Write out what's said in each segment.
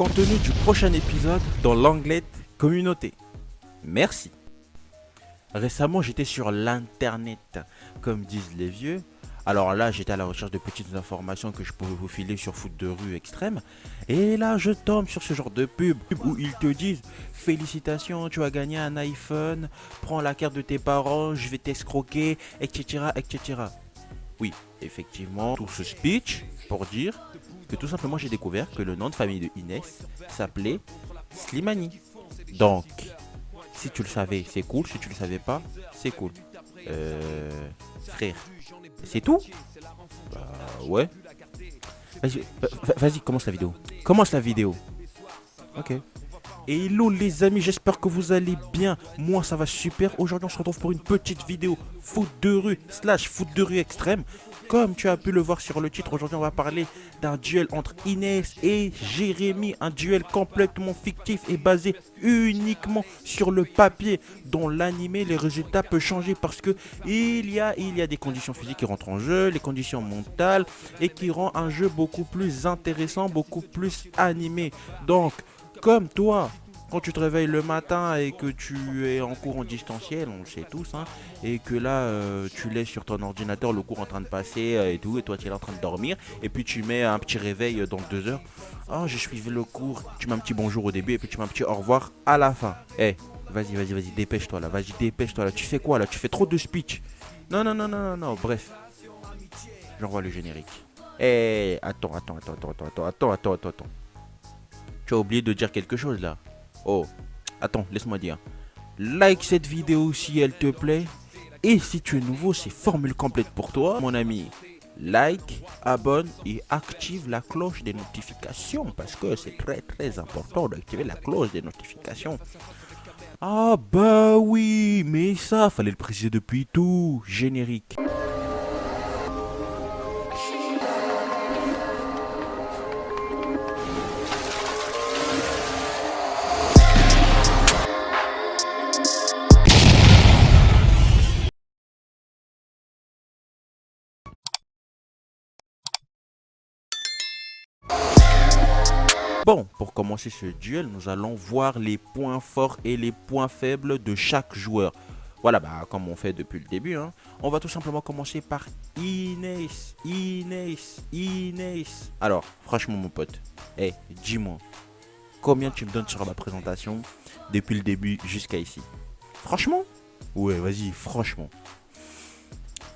contenu du prochain épisode dans l'onglet communauté. Merci. Récemment, j'étais sur l'internet, comme disent les vieux. Alors là, j'étais à la recherche de petites informations que je pouvais vous filer sur foot de rue extrême. Et là, je tombe sur ce genre de pub où ils te disent « Félicitations, tu as gagné un iPhone, prends la carte de tes parents, je vais t'escroquer, etc. etc. » Oui, effectivement, tout ce speech pour dire que tout simplement j'ai découvert que le nom de famille de Inès s'appelait Slimani. Donc, si tu le savais, c'est cool. Si tu le savais pas, c'est cool. Frère, c'est tout? Bah ouais. Vas-y, commence la vidéo. Commence la vidéo. Ok. Et hello les amis, j'espère que vous allez bien. Moi ça va super. Aujourd'hui on se retrouve pour une petite vidéo foot de rue / foot de rue extrême. Comme tu as pu le voir sur le titre, aujourd'hui on va parler d'un duel entre Inès et Jérémy. Un duel complètement fictif et basé uniquement sur le papier. Dans l'animé, les résultats peuvent changer parce que il y a des conditions physiques qui rentrent en jeu, les conditions mentales et qui rend un jeu beaucoup plus intéressant, beaucoup plus animé. Donc, comme toi, quand tu te réveilles le matin et que tu es en cours en distanciel, on le sait tous, hein, et que là tu laisses sur ton ordinateur le cours en train de passer et tout, et toi tu es là en train de dormir, et puis tu mets un petit réveil dans 2 heures. Oh, j'ai suivi le cours, tu mets un petit bonjour au début et puis tu mets un petit au revoir à la fin. Eh, vas-y, dépêche-toi là, là. Tu fais quoi là? Tu fais trop de speech. Non, bref. J'envoie le générique. Eh, attends. Tu as oublié de dire quelque chose là. Oh, attends, laisse-moi dire. Like cette vidéo si elle te plaît. Et si tu es nouveau, c'est formule complète pour toi, mon ami. Like, abonne et active la cloche des notifications. Parce que c'est très important d'activer la cloche des notifications. Ah bah oui, mais ça, fallait le préciser depuis tout. Générique. Bon, pour commencer ce duel, nous allons voir les points forts et les points faibles de chaque joueur. Voilà, bah, comme on fait depuis le début, hein. On va tout simplement commencer par Inès. Alors, franchement, mon pote, dis-moi, combien tu me donnes sur ma présentation depuis le début jusqu'à ici? Franchement? Ouais, vas-y, franchement.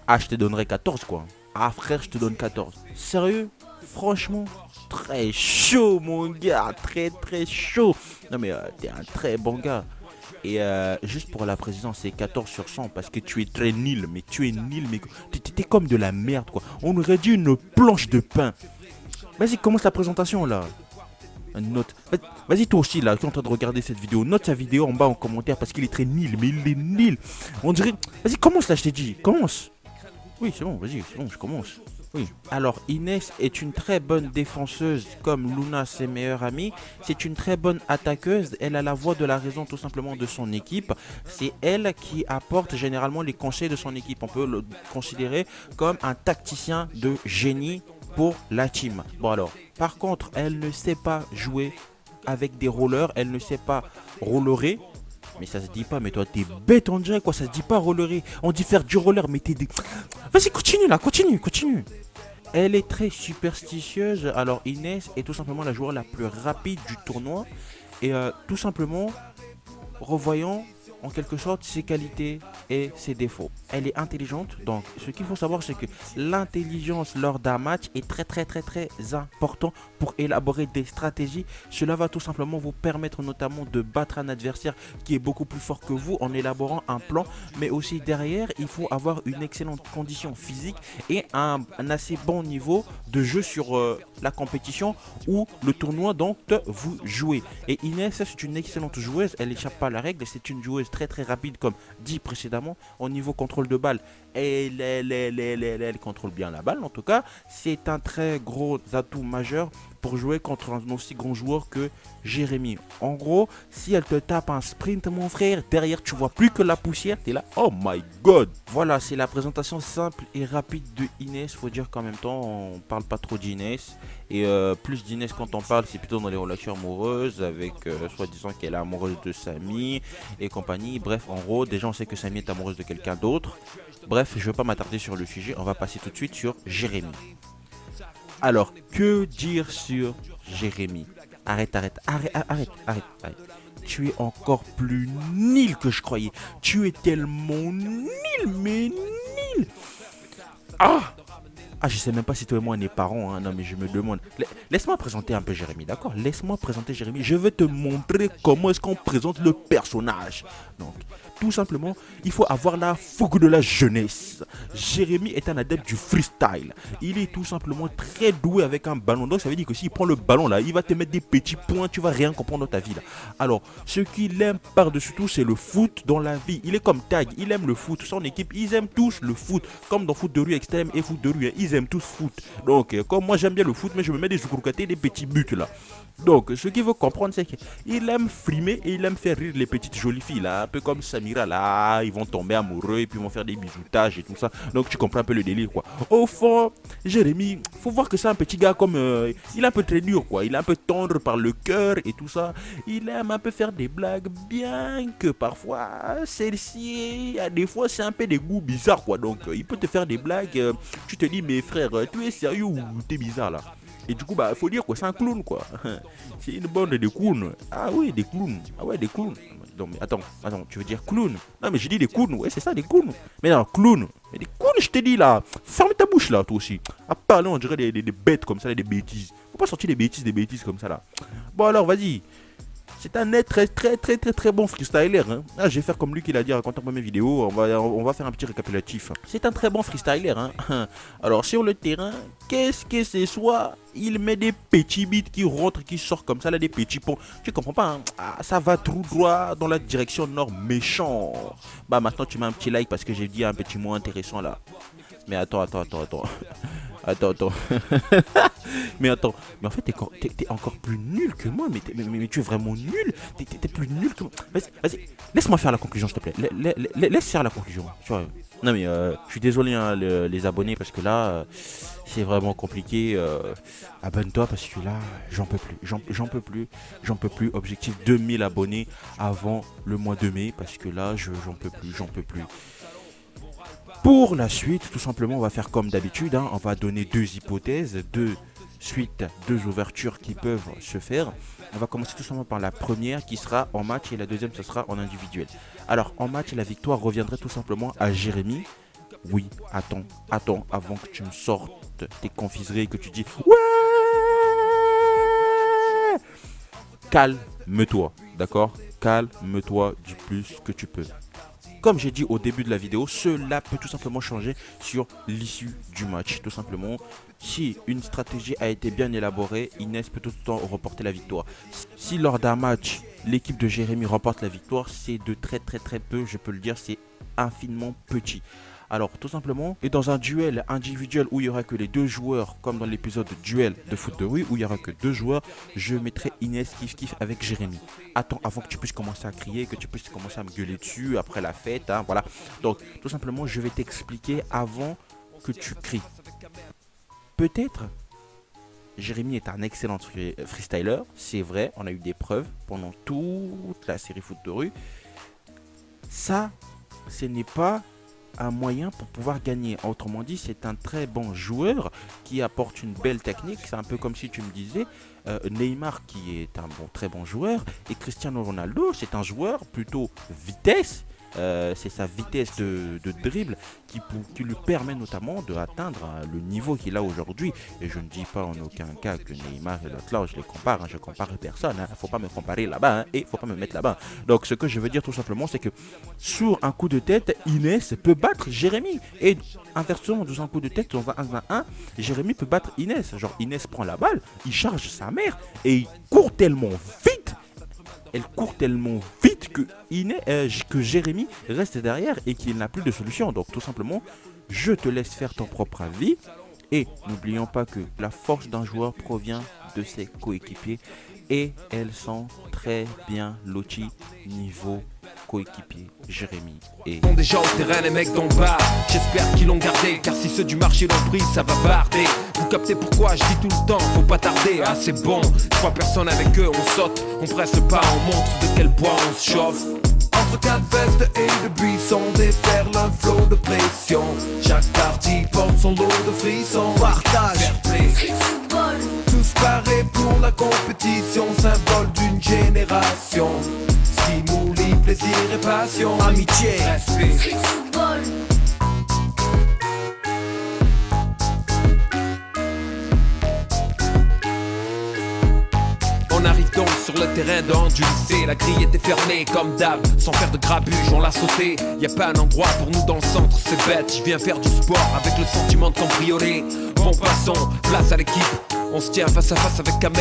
Ah, je te donnerai 14, quoi. Ah, frère, je te donne 14. Sérieux? Franchement, très chaud, mon gars. Très chaud. Non, mais t'es un très bon gars. Et juste pour la précision, c'est 14 sur 100 parce que tu es très nul. Mais tu es nul, mais t'es comme de la merde, quoi. On aurait dit une planche de pain. Vas-y, commence la présentation, là. Note. Vas-y, toi aussi, là, qui est en train de regarder cette vidéo. Note sa vidéo en bas en commentaire parce qu'il est très nul. Mais il est nul. On dirait... Vas-y, commence, là, je t'ai dit. Commence. Oui, c'est bon, vas-y, c'est bon, je commence. Oui. Alors, Inès est une très bonne défenseuse, comme Luna, ses meilleures amies. C'est une très bonne attaqueuse. Elle a la voix de la raison, tout simplement, de son équipe. C'est elle qui apporte généralement les conseils de son équipe. On peut le considérer comme un tacticien de génie pour la team. Bon, alors, par contre, elle ne sait pas jouer avec des rollers. Elle ne sait pas rollerer. Mais ça se dit pas, mais toi t'es bête on dirait quoi, ça se dit pas rollerer. On dit faire du roller, mais t'es des... Vas-y, continue là, continue. Elle est très superstitieuse. Alors Inès est tout simplement la joueur la plus rapide du tournoi. Et tout simplement, revoyons en quelque sorte ses qualités et ses défauts. Elle est intelligente, donc ce qu'il faut savoir c'est que l'intelligence lors d'un match est très important pour élaborer des stratégies. Cela va tout simplement vous permettre notamment de battre un adversaire qui est beaucoup plus fort que vous en élaborant un plan, mais aussi derrière il faut avoir une excellente condition physique et un assez bon niveau de jeu sur la compétition ou le tournoi dont vous jouez. Et Inès, c'est une excellente joueuse, elle n'échappe pas à la règle, c'est une joueuse très rapide comme dit précédemment. Au niveau contrôle de balle, elle contrôle bien la balle en tout cas. C'est un très gros atout majeur pour jouer contre un aussi grand joueur que Jérémy. En gros, si elle te tape un sprint, mon frère, derrière tu vois plus que la poussière, t'es là, oh my god. Voilà, c'est la présentation simple et rapide de Inès. Faut dire qu'en même temps, on parle pas trop d'Inès. Et plus d'Inès quand on parle, c'est plutôt dans les relations amoureuses, avec soi-disant qu'elle est amoureuse de Samy et compagnie. Bref, en gros, déjà on sait que Samy est amoureuse de quelqu'un d'autre. Bref, je ne veux pas m'attarder sur le sujet, on va passer tout de suite sur Jérémy. Alors, que dire sur Jérémy? Arrête. Tu es encore plus nul que je croyais. Tu es tellement nul, mais nul. Je sais même pas si toi et moi on est parents, hein. Non mais je me demande. Laisse-moi présenter un peu Jérémy, d'accord? Laisse-moi présenter Jérémy. Je vais te montrer comment est-ce qu'on présente le personnage. Donc, tout simplement, il faut avoir la fougue de la jeunesse. Jérémy est un adepte du freestyle. Il est tout simplement très doué avec un ballon. Donc ça veut dire que s'il prend le ballon là, il va te mettre des petits points, tu vas rien comprendre dans ta vie là. Alors, ce qu'il aime par-dessus tout, c'est le foot dans la vie. Il est comme Tag, il aime le foot. Son équipe, ils aiment tous le foot. Comme dans foot de rue extrême et foot de rue, hein. Ils aiment tous foot. Donc, comme moi j'aime bien le foot, mais je me mets des zoukroukatés, des petits buts là. Donc, ce qu'il veut comprendre, c'est qu'il aime frimer et il aime faire rire les petites jolies filles là. Un peu comme Samira là, ils vont tomber amoureux et puis ils vont faire des bijoutages et tout ça. Donc, tu comprends un peu le délire quoi. Au fond, Jérémy, faut voir que c'est un petit gars comme. Il est un peu très dur quoi. Il est un peu tendre par le cœur et tout ça. Il aime un peu faire des blagues, bien que parfois, celle-ci, des fois, c'est un peu des goûts bizarres quoi. Donc, il peut te faire des blagues. Tu te dis, mais frère, tu es sérieux ou t'es bizarre là? Et du coup, faut dire que c'est un clown, quoi. C'est une bande de clowns. Ah oui, des clowns. Ah ouais, des clowns. Non, mais attends, tu veux dire clown? Non, mais j'ai dit des clowns. Ouais, c'est ça, des clowns. Mais non, clown. Mais des clowns, je t'ai dit là. Ferme ta bouche là, toi aussi. À parler, on dirait des bêtes comme ça, des bêtises. Faut pas sortir des bêtises comme ça là. Bon, alors, vas-y. C'est un très bon freestyler. Hein. Je vais faire comme lui qui l'a dit, racontant mes vidéos. On va faire un petit récapitulatif. C'est un très bon freestyler. Hein. Alors sur le terrain, qu'est-ce que c'est soit il met des petits beats qui rentrent, qui sortent comme ça, là, des petits ponts. Tu comprends pas, hein? Ça va tout droit dans la direction nord méchant. Maintenant tu mets un petit like parce que j'ai dit un petit mot intéressant là. Mais attends. Attends. Mais en fait, t'es encore plus nul que moi. Mais tu es vraiment nul. T'es plus nul que moi. Vas-y. Laisse-moi faire la conclusion, s'il te plaît. Laisse faire la conclusion. Tu vois. Non, mais je suis désolé, hein, les abonnés, parce que là, c'est vraiment compliqué. Abonne-toi, parce que là, j'en peux plus. J'en peux plus. Objectif 2000 abonnés avant le mois de mai, parce que là, j'en peux plus. Pour la suite, tout simplement, on va faire comme d'habitude. On va donner deux hypothèses, deux ouvertures qui peuvent se faire. On va commencer tout simplement par la première qui sera en match et la deuxième, ce sera en individuel. Alors, en match, la victoire reviendrait tout simplement à Jérémy. Oui, attends, avant que tu me sortes tes confiseries et que tu dis « Ouais !» Calme-toi, d'accord? Calme-toi du plus que tu peux. Comme j'ai dit au début de la vidéo, cela peut tout simplement changer sur l'issue du match. Tout simplement, si une stratégie a été bien élaborée, Inès peut tout le temps remporter la victoire. Si lors d'un match, l'équipe de Jérémy remporte la victoire, c'est de très peu, je peux le dire, c'est infiniment petit. Alors tout simplement, et dans un duel individuel où il n'y aura que les deux joueurs, comme dans l'épisode duel de foot de rue, où il n'y aura que deux joueurs, je mettrai Inès kiff avec Jérémy. Attends, avant que tu puisses commencer à crier, que tu puisses commencer à me gueuler dessus après la fête, hein, voilà. Donc tout simplement, je vais t'expliquer avant que tu cries. Peut-être, Jérémy est un excellent freestyler, c'est vrai, on a eu des preuves pendant toute la série foot de rue. Ça, ce n'est pas un moyen pour pouvoir gagner. Autrement dit, c'est un très bon joueur qui apporte une belle technique. C'est un peu comme si tu me disais Neymar qui est un très bon joueur et Cristiano Ronaldo, c'est un joueur plutôt vitesse. C'est sa vitesse de dribble qui lui permet notamment d'atteindre le niveau qu'il a aujourd'hui. Et je ne dis pas en aucun cas que Neymar et l'autre là, je les compare, je compare personne. Faut pas me comparer là-bas et faut pas me mettre là-bas. Donc ce que je veux dire tout simplement, c'est que sur un coup de tête, Inès peut battre Jérémy. Et inversement, dans un coup de tête, dans un 1-1, Jérémy peut battre Inès. Genre Inès prend la balle, il charge sa mère et il court tellement vite. Elle court tellement vite que Jérémy reste derrière et qu'il n'a plus de solution. Donc tout simplement, je te laisse faire ton propre avis. Et n'oublions pas que la force d'un joueur provient de ses coéquipiers et elles sont très bien loties niveau coéquipier Jérémy et Sont déjà au terrain les mecs dans le bar. J'espère qu'ils l'ont gardé, car si ceux du marché l'ont pris, ça va barder. Vous captez pourquoi je dis tout le temps, faut pas tarder. Ah c'est bon, 3 personnes avec eux, on saute, on presse pas, on montre de quel bois on se chauffe. Entre 4 vestes et de buissons, déferle un flot de pression. Chaque partie porte son lot de frissons. Partage, fair play, tous parés pour la compétition, symbole d'une génération. Stimuli, plaisir et passion, amitié, respect. On arrive donc sur le terrain d'un du lycée. La grille était fermée comme d'hab, sans faire de grabuge, on l'a sauté. Y a pas un endroit pour nous dans le centre, c'est bête. Je viens faire du sport avec le sentiment de cambrioler. Bon passons, place à l'équipe. On se tient face à face avec Camer.